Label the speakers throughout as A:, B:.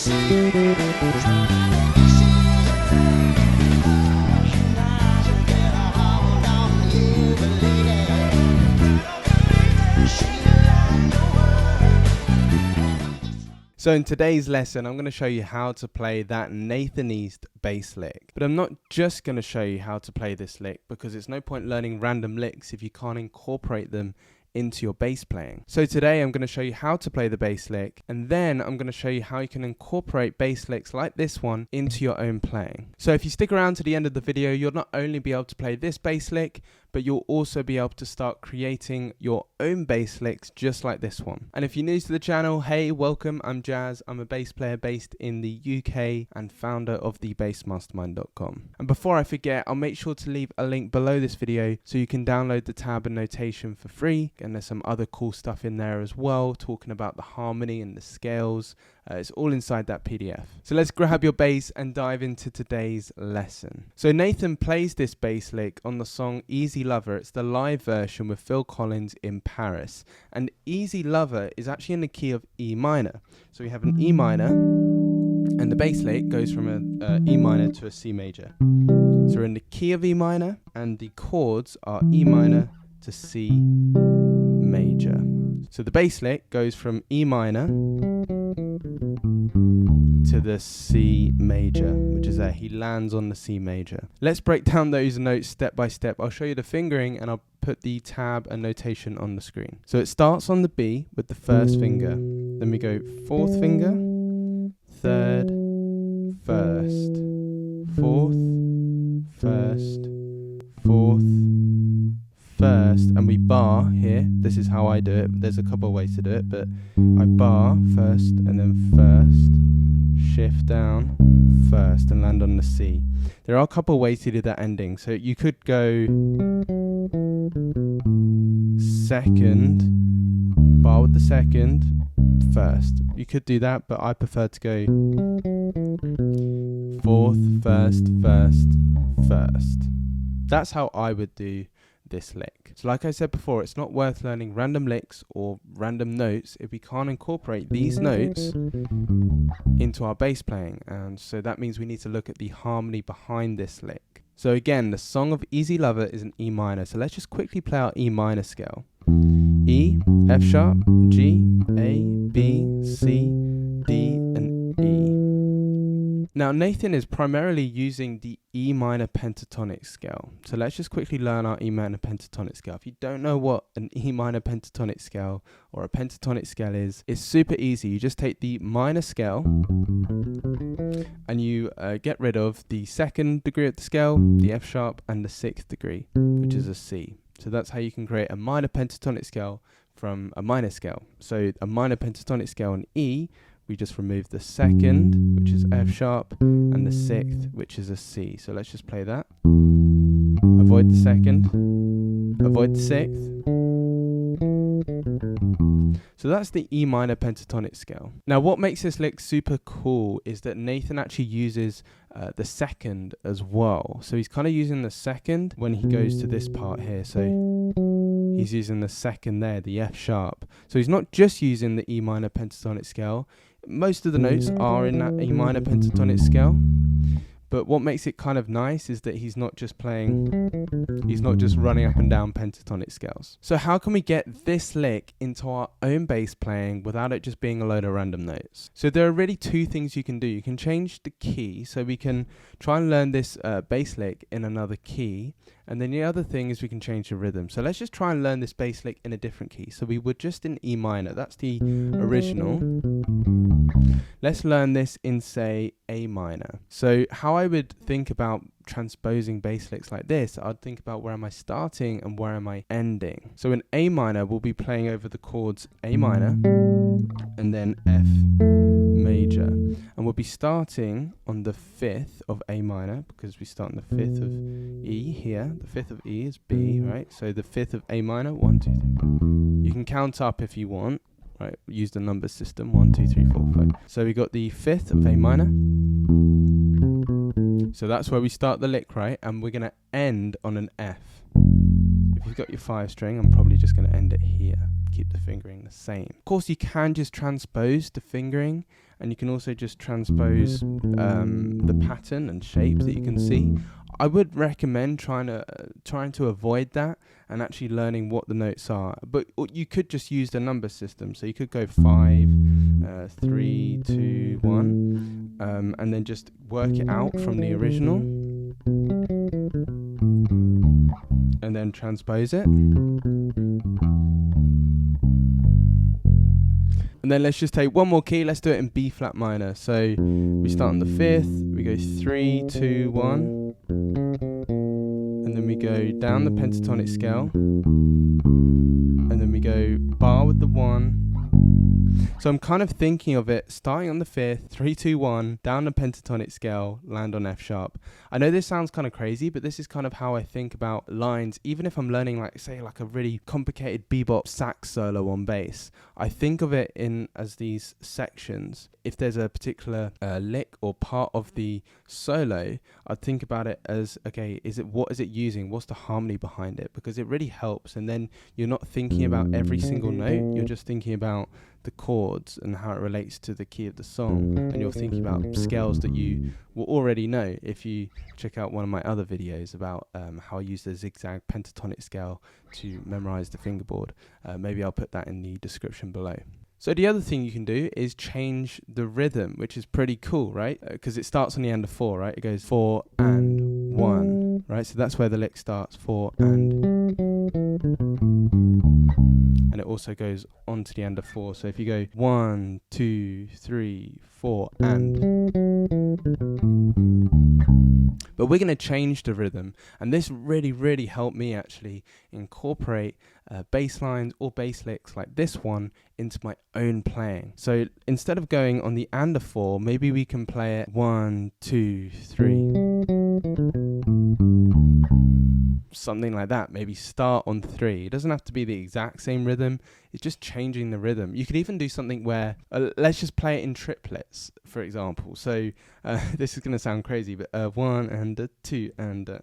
A: So in today's lesson, I'm going to show you how to play that Nathan East bass lick. But I'm not just going to show you how to play this lick, because it's no point learning random licks if you can't incorporate them into your bass playing. So today I'm going to show you how to play the bass lick, and then I'm going to show you how you can incorporate bass licks like this one into your own playing. So if you stick around to the end of the video, you'll not only be able to play this bass lick, but you'll also be able to start creating your own bass licks just like this one. And if you're new to the channel, hey, welcome, I'm Jazz. I'm a bass player based in the UK and founder of thebassmastermind.com. And before I forget, I'll make sure to leave a link below this video so you can download the tab and notation for free. And there's some other cool stuff in there as well, talking about the harmony and the scales. It's all inside that PDF. So let's grab your bass and dive into today's lesson. So Nathan plays this bass lick on the song Easy Lover. It's the live version with Phil Collins in Paris. And Easy Lover is actually in the key of E minor. So we have an E minor, and the bass lick goes from a E minor to a C major. So we're in the key of E minor, and the chords are E minor to C major. So the bass lick goes from E minor to the C major, which is there. He lands on the C major. Let's break down those notes step by step. I'll show you the fingering and I'll put the tab and notation on the screen. So it starts on the B with the first finger. Then we go fourth finger, third, first, fourth, first, fourth, first, and we bar here. This is how I do it. There's a couple of ways to do it, but I bar first and then first, shift down, first, and land on the C. There are a couple of ways to do that ending. So you could go second, bar with the second, first. You could do that, but I prefer to go fourth, first, first, first. That's how I would do this lick. So like I said before, it's not worth learning random licks or random notes if we can't incorporate these notes into our bass playing, and so that means we need to look at the harmony behind this lick. So again, the song of Easy Lover is an E minor, so let's just quickly play our E minor scale. E, F sharp, G, A, B, C, D, and E. Now Nathan is primarily using the E minor pentatonic scale. So let's just quickly learn our E minor pentatonic scale. If you don't know what an E minor pentatonic scale or a pentatonic scale is, it's super easy. You just take the minor scale and you get rid of the second degree of the scale, the F sharp, and the sixth degree, which is a C. So that's how you can create a minor pentatonic scale from a minor scale. So a minor pentatonic scale in E, we just remove the second, which is F sharp, and the sixth, which is a C. So let's just play that. Avoid the second, avoid the sixth. So that's the E minor pentatonic scale. Now what makes this lick super cool is that Nathan actually uses the second as well. So he's kind of using the second when he goes to this part here. So he's using the second there, the F sharp. So he's not just using the E minor pentatonic scale. Most of the notes are in that E minor pentatonic scale. But what makes it kind of nice is that he's not just running up and down pentatonic scales. So how can we get this lick into our own bass playing without it just being a load of random notes? So there are really two things you can do. You can change the key, so we can try and learn this bass lick in another key. And then the other thing is we can change the rhythm. So let's just try and learn this bass lick in a different key. So we were just in E minor. That's the original. Let's learn this in, say, A minor. So how I would think about transposing bass licks like this, I'd think about where am I starting and where am I ending. So in A minor, we'll be playing over the chords A minor and then F major. And we'll be starting on the 5th of A minor, because we start on the 5th of E here. The 5th of E is B, right? So the 5th of A minor, 1, 2, 3. You can count up if you want. Right, use the number system, 1, 2, 3, 4, 5. So we got the 5th of A minor. So that's where we start the lick, right? And we're gonna end on an F. If you've got your 5 string, I'm probably just gonna end it here. keep the fingering the same. Of course, you can just transpose the fingering, and you can also just transpose the pattern and shape that you can see. I would recommend trying to avoid that and actually learning what the notes are. But you could just use the number system. So you could go 5, 3, 2, 1, and then just work it out from the original, and then transpose it. And then let's just take one more key. Let's do it in B flat minor. So we start on the 5th. We go 3, 2, 1. And then we go down the pentatonic scale. And then we go bar with the 1. So I'm kind of thinking of it starting on the 5th, 3, 2, 1, down the pentatonic scale, land on F sharp. I know this sounds kind of crazy, but this is kind of how I think about lines. Even if I'm learning, like, say, like a really complicated bebop sax solo on bass, I think of it in as these sections. If there's a particular lick or part of the solo, I'd think about it as, okay, what is it using? What's the harmony behind it? Because it really helps. And then you're not thinking about every single note. You're just thinking about the chords and how it relates to the key of the song. And you're thinking about scales that you will already know if you check out one of my other videos about how I use the zigzag pentatonic scale to memorize the fingerboard. Maybe I'll put that in the description below. So the other thing you can do is change the rhythm, which is pretty cool, right? Because it starts on the end of 4, right? It goes 4 and 1, right? So that's where the lick starts, 4 and it also goes on to the end of 4. So if you go 1, 2, 3, 4 and. But we're going to change the rhythm, and this really helped me actually incorporate bass lines or bass licks like this one into my own playing. So instead of going on the and of 4, maybe we can play it 1, 2, 3. Something like that. Maybe start on 3. It doesn't have to be the exact same rhythm. It's just changing the rhythm. You could even do something where, let's just play it in triplets, for example. So this is going to sound crazy, but 1 and 2 and.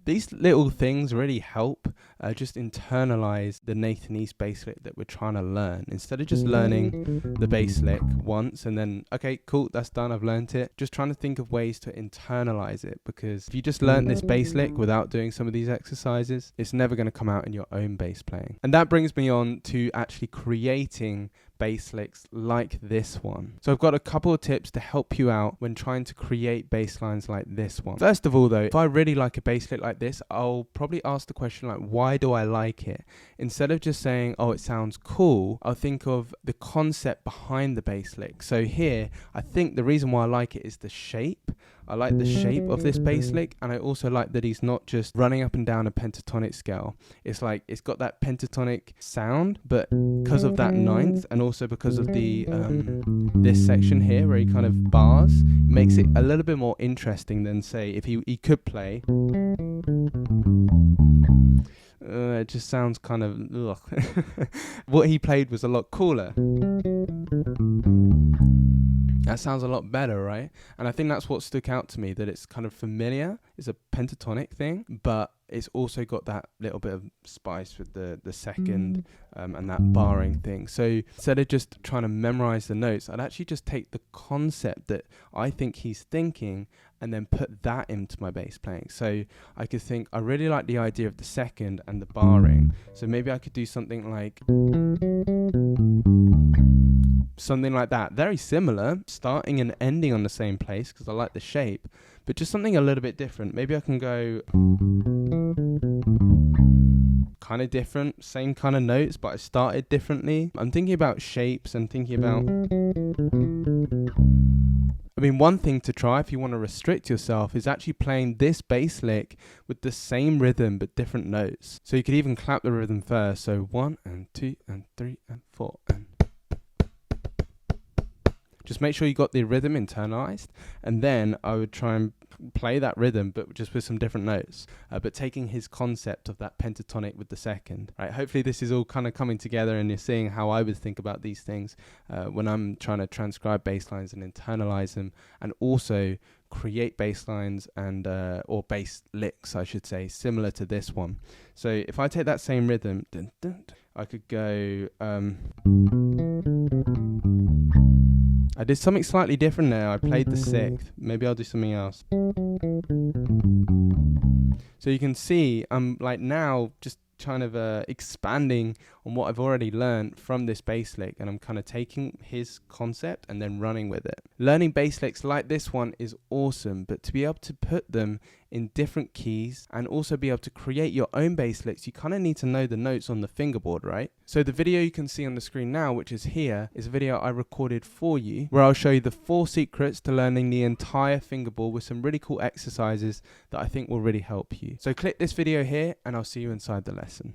A: These little things really help just internalize the Nathan East bass lick that we're trying to learn. Instead of just learning the bass lick once and then, okay, cool, that's done, I've learned it. Just trying to think of ways to internalize it, because if you just learn this bass lick without doing some of these exercises, it's never going to come out in your own bass playing. And that brings me on to actually creating bass licks like this one. So I've got a couple of tips to help you out when trying to create bass lines like this one. First of all though, if I really like a bass lick like this, I'll probably ask the question like, why do I like it? Instead of just saying, oh, it sounds cool, I'll think of the concept behind the bass lick. So here, I think the reason why I like it is the shape. I like the shape of this bass lick, and I also like that he's not just running up and down a pentatonic scale. It's like, it's got that pentatonic sound, but because of that ninth, and also because of the this section here where he kind of bars, it makes it a little bit more interesting than, say, if he could play. It just sounds kind of ugh. What he played was a lot cooler. That sounds a lot better, right? And I think that's what stuck out to me, that it's kind of familiar. It's a pentatonic thing, but it's also got that little bit of spice with the second and that barring thing. So instead of just trying to memorize the notes, I'd actually just take the concept that I think he's thinking and then put that into my bass playing. So I could think, I really like the idea of the second and the barring. So maybe I could do something like that, very similar, starting and ending on the same place because I like the shape, but just something a little bit different. Maybe I can go kind of different, same kind of notes, but I started differently. I'm thinking about shapes and thinking about, I mean, one thing to try if you want to restrict yourself is actually playing this bass lick with the same rhythm but different notes. So you could even clap the rhythm first. So 1 and 2 and 3 and 4 and just make sure you got the rhythm internalized, and then I would try and play that rhythm, but just with some different notes, but taking his concept of that pentatonic with the second, right? Hopefully this is all kind of coming together and you're seeing how I would think about these things when I'm trying to transcribe bass lines and internalize them, and also create bass lines and or bass licks, I should say, similar to this one. So if I take that same rhythm, dun, dun, dun, I could go I did something slightly different there. I played the sixth. Maybe I'll do something else. So you can see I'm like now just kind of expanding on what I've already learned from this bass lick, and I'm kind of taking his concept and then running with it. Learning bass licks like this one is awesome, but to be able to put them in different keys and also be able to create your own bass licks, you kind of need to know the notes on the fingerboard, right? So the video you can see on the screen now, which is here, is a video I recorded for you where I'll show you the 4 secrets to learning the entire fingerboard with some really cool exercises that I think will really help you. So click this video here and I'll see you inside the lesson.